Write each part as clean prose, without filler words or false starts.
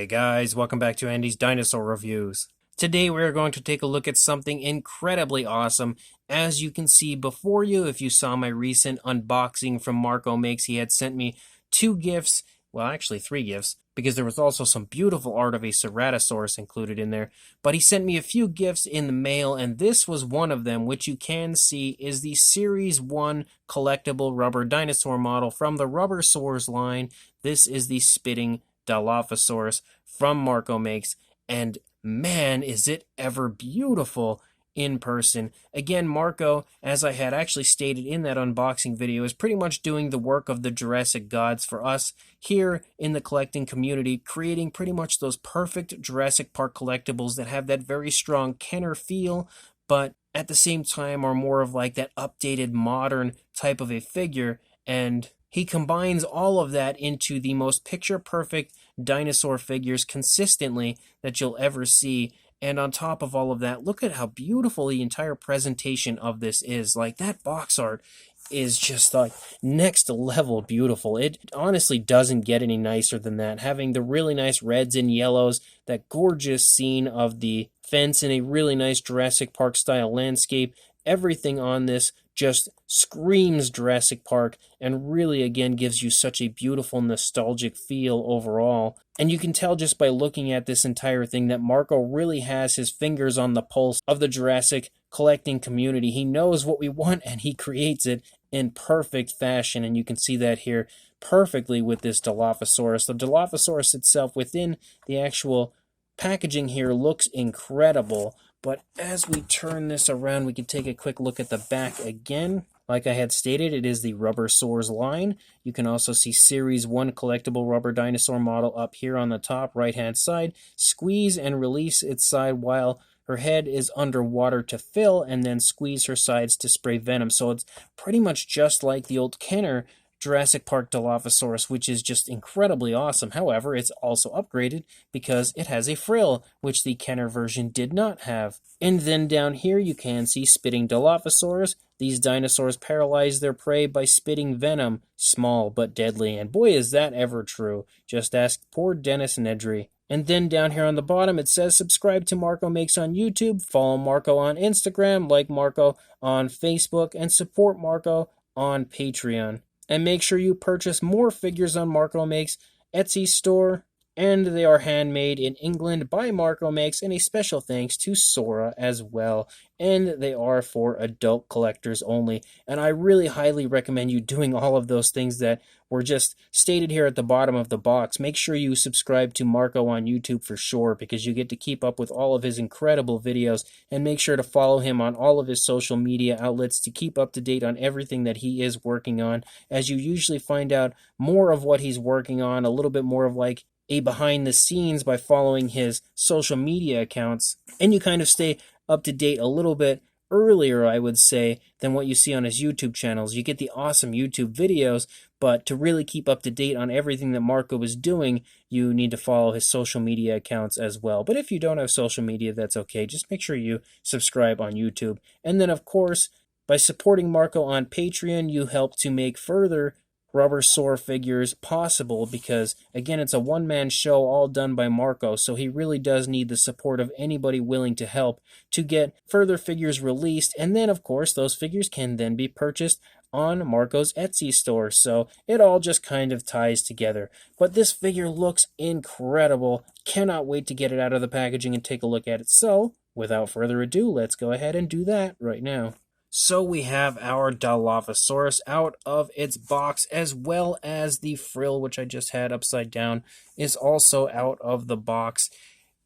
Hey guys, welcome back to Andy's Dinosaur Reviews. Today we are going to take a look at something incredibly awesome. As you can see before you, if you saw my recent unboxing from Marco Makes, he had sent me two gifts, well actually three gifts, because there was also some beautiful art of a Ceratosaurus included in there. But he sent me a few gifts in the mail, and this was one of them, which you can see is the Series 1 collectible rubber dinosaur model from the Rubbersaurs line. This is the spitting Dilophosaurus from Marco Makes, and man, is it ever beautiful in person. Again, Marco, as I had actually stated in that unboxing video, is pretty much doing the work of the Jurassic gods for us here in the collecting community, creating pretty much those perfect Jurassic Park collectibles that have that very strong Kenner feel, but at the same time are more of like that updated modern type of a figure, and he combines all of that into the most picture-perfect dinosaur figures consistently that you'll ever see. And on top of all of that, look at how beautiful the entire presentation of this is. Like, that box art is just like next level beautiful. It honestly doesn't get any nicer than that. Having the really nice reds and yellows, that gorgeous scene of the fence in a really nice Jurassic Park style landscape, everything on this just screams Jurassic Park and really again gives you such a beautiful nostalgic feel overall. And you can tell just by looking at this entire thing that Marco really has his fingers on the pulse of the Jurassic collecting community. He knows what we want and he creates it in perfect fashion, and you can see that here perfectly with this Dilophosaurus. The Dilophosaurus itself within the actual packaging here looks incredible. But as we turn this around, we can take a quick look at the back again. Like I had stated, it is the Rubbersaurs line. You can also see Series 1 collectible rubber dinosaur model up here on the top right-hand side. Squeeze and release its side while her head is underwater to fill, and then squeeze her sides to spray venom. So it's pretty much just like the old Kenner Jurassic Park Dilophosaurus, which is just incredibly awesome. However, it's also upgraded because it has a frill, which the Kenner version did not have. And then down here you can see spitting Dilophosaurus. These dinosaurs paralyze their prey by spitting venom, small but deadly. And boy, is that ever true. Just ask poor Dennis Nedry. And then down here on the bottom it says subscribe to Marco Makes on YouTube, follow Marco on Instagram, like Marco on Facebook, and support Marco on Patreon. And make sure you purchase more figures on Marco Makes Etsy store, and they are handmade in England by Marco Makes, and a special thanks to Sora as well. And they are for adult collectors only, and I really highly recommend you doing all of those things that were just stated here at the bottom of the box. Make sure you subscribe to Marco on YouTube for sure, because you get to keep up with all of his incredible videos, and make sure to follow him on all of his social media outlets to keep up to date on everything that he is working on, as you usually find out more of what he's working on, a little bit more of like a behind the scenes by following his social media accounts, and you kind of stay up to date a little bit earlier, I would say, than what you see on his YouTube channels. You get the awesome YouTube videos, but to really keep up to date on everything that Marco is doing, you need to follow his social media accounts as well. But if you don't have social media, that's okay. Just make sure you subscribe on YouTube. And then, of course, by supporting Marco on Patreon, you help to make further Rubbersaur figures possible, because again, it's a one-man show all done by Marco, so he really does need the support of anybody willing to help to get further figures released. And then of course those figures can then be purchased on Marco's Etsy store, so it all just kind of ties together. But this figure looks incredible. Cannot wait to get it out of the packaging and take a look at it. So without further ado, let's go ahead and do that right now. So we have our Dilophosaurus out of its box, as well as the frill, which I just had upside down, is also out of the box.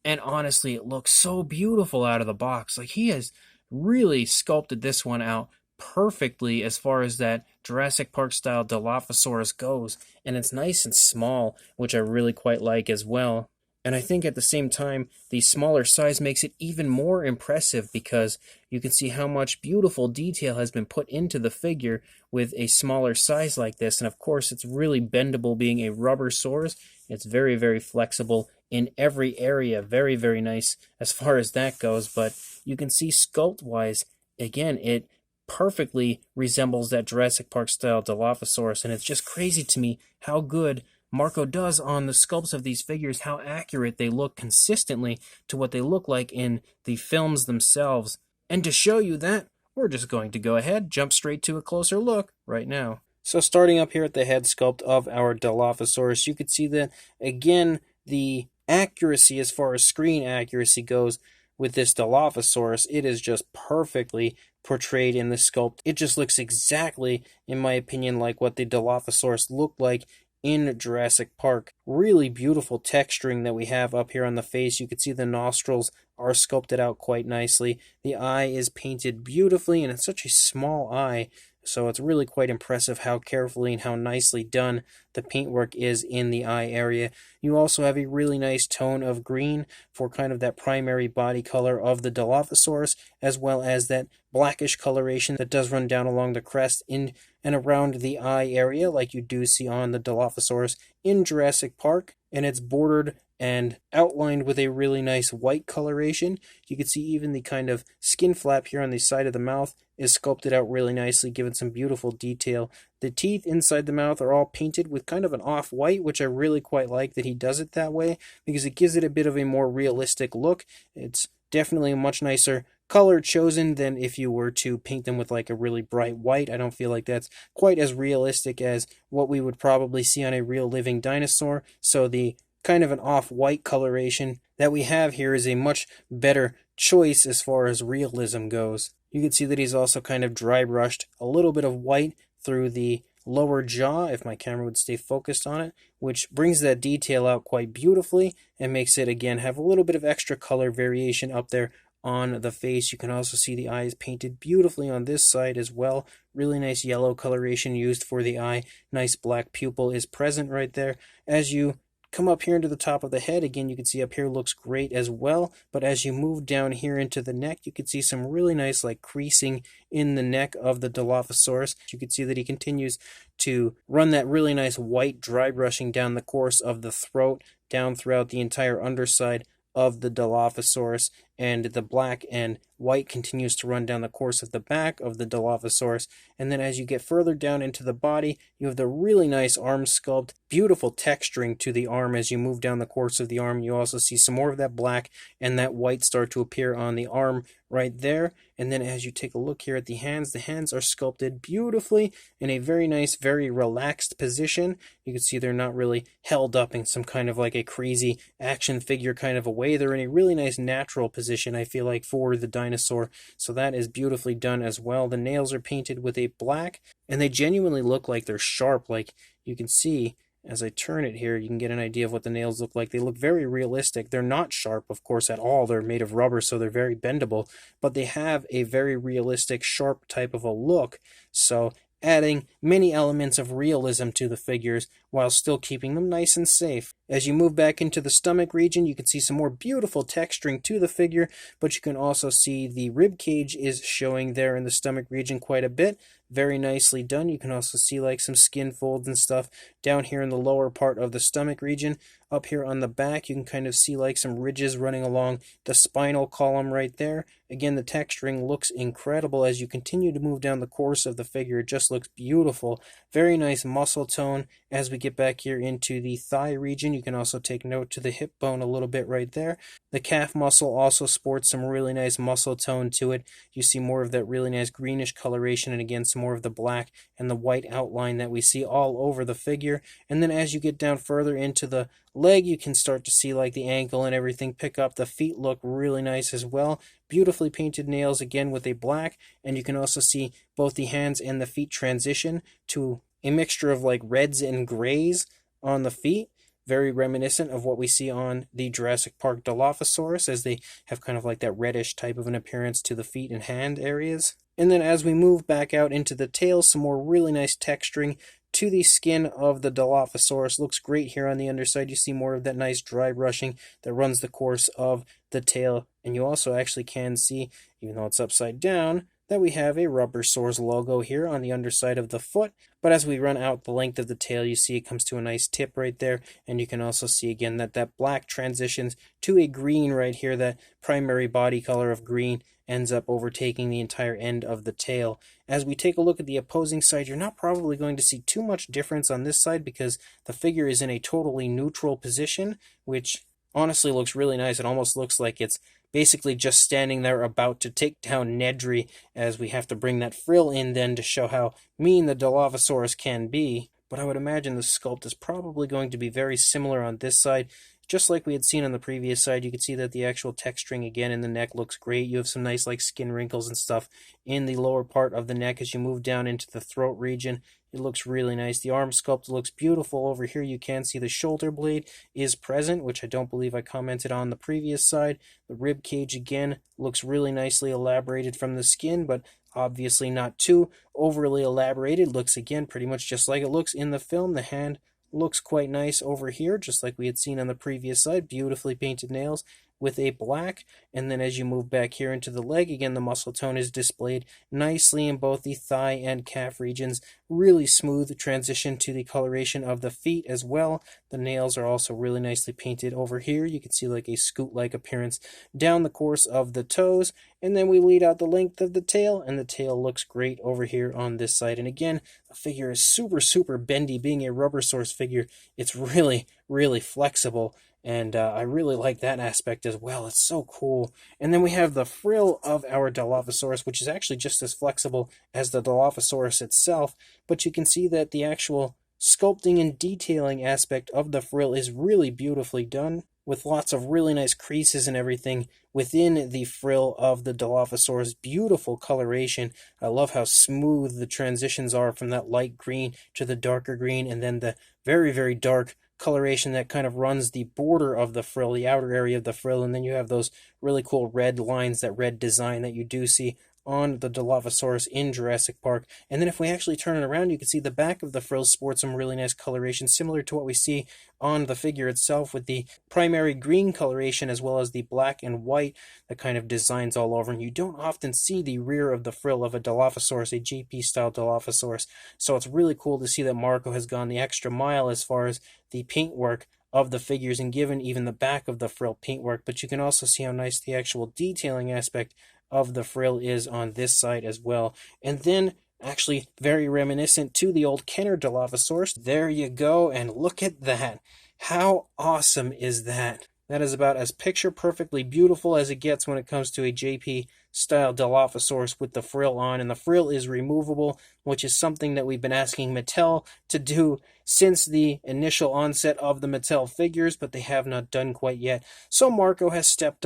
And honestly, it looks so beautiful out of the box. Like, he has really sculpted this one out perfectly as far as that Jurassic Park style Dilophosaurus goes. And it's nice and small, which I really quite like as well. And I think at the same time, the smaller size makes it even more impressive, because you can see how much beautiful detail has been put into the figure with a smaller size like this. And of course, it's really bendable, being a Rubbersaurs. It's very, very flexible in every area. Very, very nice as far as that goes. But you can see sculpt-wise, again, it perfectly resembles that Jurassic Park style Dilophosaurus. And it's just crazy to me how good Marco does on the sculpts of these figures, how accurate they look consistently to what they look like in the films themselves. And to show you that, we're just going to go ahead, jump straight to a closer look right now. So starting up here at the head sculpt of our Dilophosaurus, you can see that, again, the accuracy as far as screen accuracy goes with this Dilophosaurus, it is just perfectly portrayed in the sculpt. It just looks exactly, in my opinion, like what the Dilophosaurus looked like in Jurassic Park. Really beautiful texturing that we have up here on the face. You can see the nostrils are sculpted out quite nicely. The eye is painted beautifully, and it's such a small eye, so it's really quite impressive how carefully and how nicely done the paintwork is in the eye area. You also have a really nice tone of green for kind of that primary body color of the Dilophosaurus, as well as that blackish coloration that does run down along the crest in and around the eye area, like you do see on the Dilophosaurus in Jurassic Park, and it's bordered and outlined with a really nice white coloration. You can see even the kind of skin flap here on the side of the mouth is sculpted out really nicely, giving some beautiful detail. The teeth inside the mouth are all painted with kind of an off-white, which I really quite like that he does it that way, because it gives it a bit of a more realistic look. It's definitely a much nicer color chosen than if you were to paint them with like a really bright white. I don't feel like that's quite as realistic as what we would probably see on a real living dinosaur, so the kind of an off-white coloration that we have here is a much better choice as far as realism goes. You can see that he's also kind of dry brushed a little bit of white through the lower jaw, if my camera would stay focused on it, which brings that detail out quite beautifully and makes it, again, have a little bit of extra color variation up there on the face. You can also see the eyes painted beautifully on this side as well. Really nice yellow coloration used for the eye. Nice black pupil is present right there. As you come up here into the top of the head, again, you can see up here looks great as well, but as you move down here into the neck, you can see some really nice like creasing in the neck of the Dilophosaurus. You can see that he continues to run that really nice white dry brushing down the course of the throat, down throughout the entire underside of the Dilophosaurus, and the black and white continues to run down the course of the back of the Dilophosaurus. And then as you get further down into the body, you have the really nice arm sculpt, beautiful texturing to the arm. As you move down the course of the arm, you also see some more of that black and that white start to appear on the arm right there. And then as you take a look here at the hands are sculpted beautifully in a very nice, very relaxed position. You can see they're not really held up in some kind of like a crazy action figure kind of a way. They're in a really nice natural position, I feel like, for the dinosaur. So that is beautifully done as well. The nails are painted with a black, and they genuinely look like they're sharp. Like you can see as I turn it here, you can get an idea of what the nails look like. They look very realistic. They're not sharp, of course, at all. They're made of rubber, so they're very bendable, but they have a very realistic, sharp type of a look. So adding many elements of realism to the figures while still keeping them nice and safe. As you move back into the stomach region, you can see some more beautiful texturing to the figure, but you can also see the rib cage is showing there in the stomach region quite a bit. Very nicely done. You can also see like some skin folds and stuff down here in the lower part of the stomach region. Up here on the back, you can kind of see like some ridges running along the spinal column right there. Again, the texturing looks incredible as you continue to move down the course of the figure. It just looks beautiful. Very nice muscle tone. As we get back here into the thigh region, you can also take note to the hip bone a little bit right there. The calf muscle also sports some really nice muscle tone to it. You see more of that really nice greenish coloration, and again some more of the black and the white outline that we see all over the figure. And then as you get down further into the leg, you can start to see like the ankle and everything pick up. The feet look really nice as well. Beautifully painted nails, again with a black, and you can also see both the hands and the feet transition to a mixture of like reds and grays on the feet. Very reminiscent of what we see on the Jurassic Park Dilophosaurus, as they have kind of like that reddish type of an appearance to the feet and hand areas. And then as we move back out into the tail, some more really nice texturing to the skin of the Dilophosaurus. Looks great here on the underside. You see more of that nice dry brushing that runs the course of the tail. And you also actually can see, even though it's upside down, that we have a Rubbersaurs logo here on the underside of the foot. But as we run out the length of the tail, you see it comes to a nice tip right there. And you can also see again that that black transitions to a green right here, that primary body color of green. ends up overtaking the entire end of the tail. As we take a look at the opposing side, you're not probably going to see too much difference on this side because the figure is in a totally neutral position, which honestly looks really nice. It almost looks like it's basically just standing there about to take down Nedry, as we have to bring that frill in then to show how mean the Dilophosaurus can be. But I would imagine the sculpt is probably going to be very similar on this side. Just like we had seen on the previous side, you can see that the actual texturing again in the neck looks great. You have some nice like skin wrinkles and stuff in the lower part of the neck as you move down into the throat region. It looks really nice. The arm sculpt looks beautiful. Over here you can see the shoulder blade is present, which I don't believe I commented on the previous side. The rib cage again looks really nicely elaborated from the skin, but obviously not too overly elaborated. Looks again pretty much just like it looks in the film. The hand looks quite nice over here, just like we had seen on the previous side. Beautifully painted nails with a black. And then as you move back here into the leg, again, the muscle tone is displayed nicely in both the thigh and calf regions. Really smooth transition to the coloration of the feet as well. The nails are also really nicely painted over here. You can see like a scoot-like appearance down the course of the toes. And then we lead out the length of the tail, and the tail looks great over here on this side. And again, the figure is super bendy. Being a Rubbersaurs figure, it's really flexible. And I really like that aspect as well. It's so cool. And then we have the frill of our Dilophosaurus, which is actually just as flexible as the Dilophosaurus itself. But you can see that the actual sculpting and detailing aspect of the frill is really beautifully done, with lots of really nice creases and everything within the frill of the Dilophosaurus. Beautiful coloration. I love how smooth the transitions are from that light green to the darker green, and then the very dark coloration that kind of runs the border of the frill, the outer area of the frill, and then you have those really cool red lines, that red design that you do see on the Dilophosaurus in Jurassic Park. And then if we actually turn it around, you can see the back of the frill sports some really nice coloration, similar to what we see on the figure itself, with the primary green coloration as well as the black and white that kind of designs all over. And you don't often see the rear of the frill of a Dilophosaurus, a JP-style Dilophosaurus. So it's really cool to see that Marco has gone the extra mile as far as the paintwork of the figures and given even the back of the frill paintwork. But you can also see how nice the actual detailing aspect of the frill is on this side as well. And then actually very reminiscent to the old Kenner Dilophosaurus. There you go, and look at that. How awesome is that? That is about as picture perfectly beautiful as it gets when it comes to a JP style Dilophosaurus with the frill on, and the frill is removable, which is something that we've been asking Mattel to do since the initial onset of the Mattel figures, but they have not done quite yet. So Marco has stepped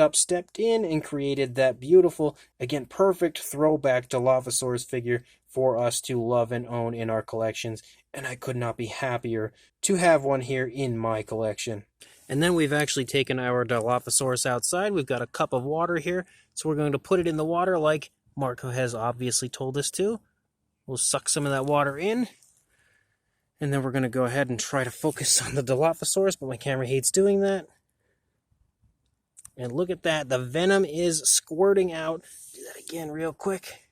in, and created that beautiful, again, perfect throwback Dilophosaurus figure for us to love and own in our collections, and I could not be happier to have one here in my collection. And then we've actually taken our Dilophosaurus outside. We've got a cup of water here, so we're going to put it in the water like Marco has obviously told us to. We'll suck some of that water in, and then we're going to go ahead and try to focus on the Dilophosaurus, but my camera hates doing that. And look at that, the venom is squirting out. Do that again real quick.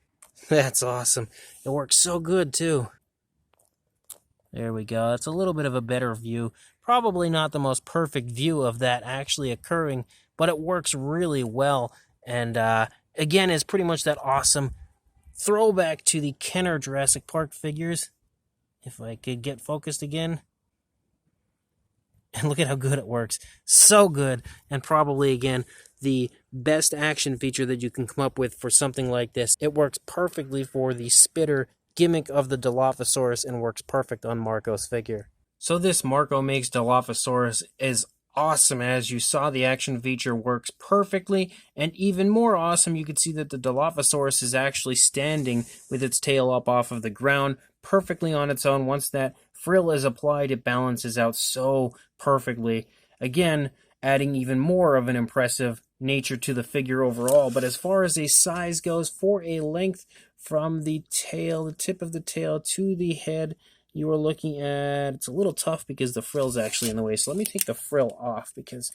That's awesome. It works so good too. There we go. It's a little bit of a better view. Probably not the most perfect view of that actually occurring, but it works really well. And again, is pretty much that awesome throwback to the Kenner Jurassic Park figures. If I could get focused again. And look at how good it works. So good. And probably, again, the best action feature that you can come up with for something like this. It works perfectly for the spitter gimmick of the Dilophosaurus and works perfect on Marco's figure. So this Marco Makes Dilophosaurus is awesome. As you saw, the action feature works perfectly, and even more awesome, you can see that the Dilophosaurus is actually standing with its tail up off of the ground perfectly on its own. Once that frill is applied, it balances out so perfectly. Again, adding even more of an impressive nature to the figure overall. But as far as a size goes, for a length from the tail, the tip of the tail to the head, you are looking at, it's a little tough because the frill's actually in the way. So let me take the frill off because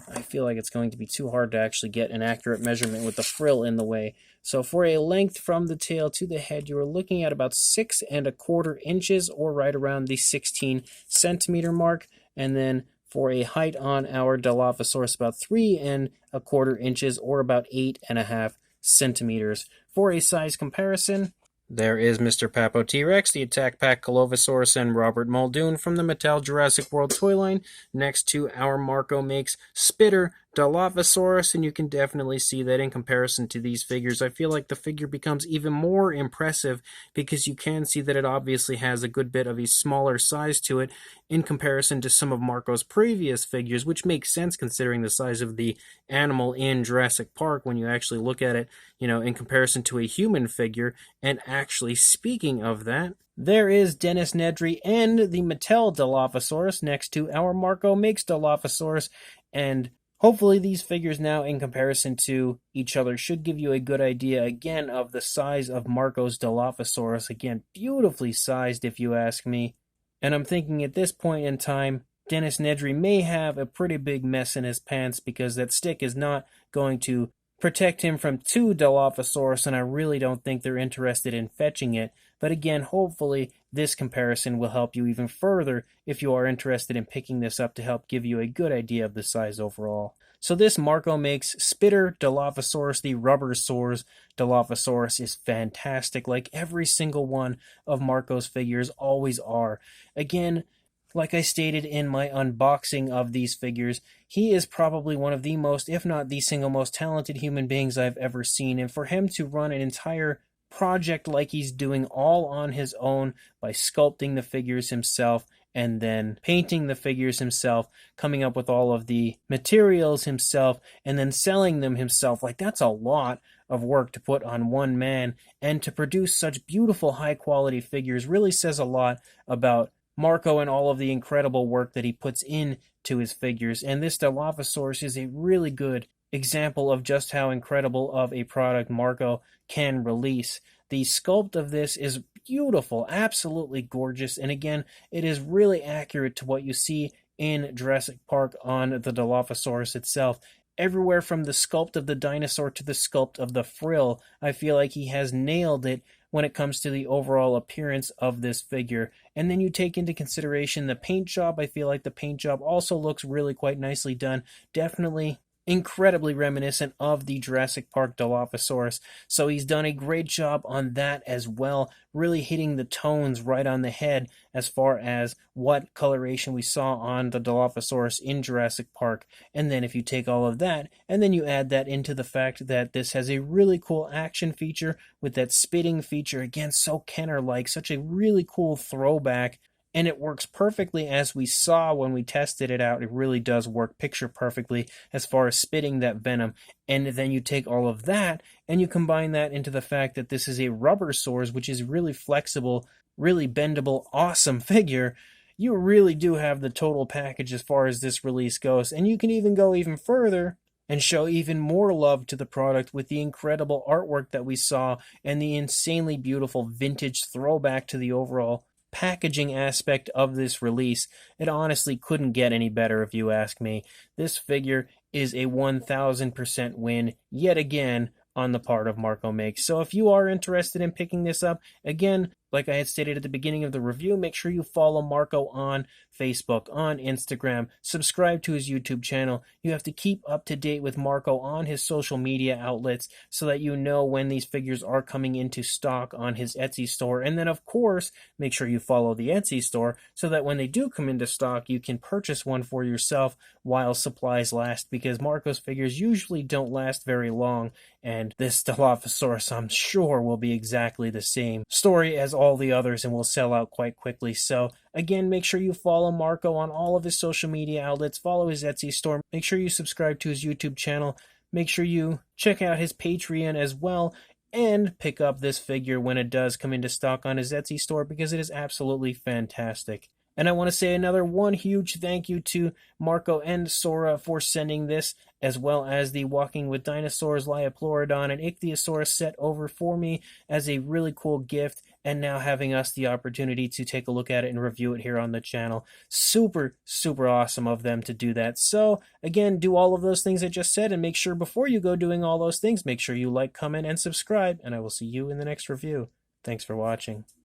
I feel like it's going to be too hard to actually get an accurate measurement with the frill in the way. So for a length from the tail to the head, you are looking at about 6¼ inches, or right around the 16 centimeter mark. And then for a height on our Dilophosaurus, about 3¼ inches, or about 8½ centimeters. For a size comparison, there is Mr. Papo T-Rex, the Attack Pack Dilophosaurus, and Robert Muldoon from the Mattel Jurassic World toy line, next to our Marco Makes Spitter Dilophosaurus, and you can definitely see that in comparison to these figures, I feel like the figure becomes even more impressive because you can see that it obviously has a good bit of a smaller size to it in comparison to some of Marco's previous figures, which makes sense considering the size of the animal in Jurassic Park when you actually look at it, in comparison to a human figure. And actually, speaking of that, there is Dennis Nedry and the Mattel Dilophosaurus next to our Marco Makes Dilophosaurus, and hopefully these figures now in comparison to each other should give you a good idea again of the size of Marco's Dilophosaurus. Again, beautifully sized if you ask me. And I'm thinking at this point in time, Dennis Nedry may have a pretty big mess in his pants because that stick is not going to protect him from two Dilophosaurus, and I really don't think they're interested in fetching it. But again, hopefully this comparison will help you even further if you are interested in picking this up to help give you a good idea of the size overall. So this Marco Makes Spitter Dilophosaurus, the Rubbersaurs Dilophosaurus, is fantastic, like every single one of Marco's figures always are. Again, like I stated in my unboxing of these figures, he is probably one of the most, if not the single most talented human beings I've ever seen, and for him to run an entire project like he's doing all on his own by sculpting the figures himself and then painting the figures himself, coming up with all of the materials himself, and then selling them himself. Like, that's a lot of work to put on one man, and to produce such beautiful high-quality figures really says a lot about Marco and all of the incredible work that he puts into his figures. And this Dilophosaurus is a really good example of just how incredible of a product Marco can release. The sculpt of this is beautiful, absolutely gorgeous, and again, it is really accurate to what you see in Jurassic Park on the Dilophosaurus itself. Everywhere from the sculpt of the dinosaur to the sculpt of the frill, I feel like he has nailed it when it comes to the overall appearance of this figure. And then you take into consideration the paint job. I feel like the paint job also looks really quite nicely done. Definitely incredibly reminiscent of the Jurassic Park Dilophosaurus. So he's done a great job on that as well, really hitting the tones right on the head as far as what coloration we saw on the Dilophosaurus in Jurassic Park. And then if you take all of that, and then you add that into the fact that this has a really cool action feature with that spitting feature, again, so Kenner-like, such a really cool throwback. And it works perfectly as we saw when we tested it out. It really does work picture perfectly as far as spitting that venom. And then you take all of that and you combine that into the fact that this is a Rubbersaurs, which is really flexible, really bendable, awesome figure. You really do have the total package as far as this release goes. And you can even go even further and show even more love to the product with the incredible artwork that we saw and the insanely beautiful vintage throwback to the overall packaging aspect of this release. It honestly couldn't get any better if you ask me. This figure is a 1000% win yet again on the part of Marco Makes. So if you are interested in picking this up, again, like I had stated at the beginning of the review, make sure you follow Marco on Facebook, on Instagram, subscribe to his YouTube channel. You have to keep up to date with Marco on his social media outlets so that you know when these figures are coming into stock on his Etsy store. And then, of course, make sure you follow the Etsy store so that when they do come into stock, you can purchase one for yourself while supplies last, because Marco's figures usually don't last very long, and this Dilophosaurus, I'm sure, will be exactly the same story as all the others and will sell out quite quickly. So again, make sure you follow Marco on all of his social media outlets, follow his Etsy store, make sure you subscribe to his YouTube channel, make sure you check out his Patreon as well, and pick up this figure when it does come into stock on his Etsy store, because it is absolutely fantastic. And I want to say another one huge thank you to Marco and Sora for sending this, as well as the Walking with Dinosaurs, Lioplorodon, and Ichthyosaurus set over for me as a really cool gift, and now having us the opportunity to take a look at it and review it here on the channel. Super, super awesome of them to do that. So, again, do all of those things I just said, and make sure before you go doing all those things, make sure you like, comment, and subscribe, and I will see you in the next review. Thanks for watching.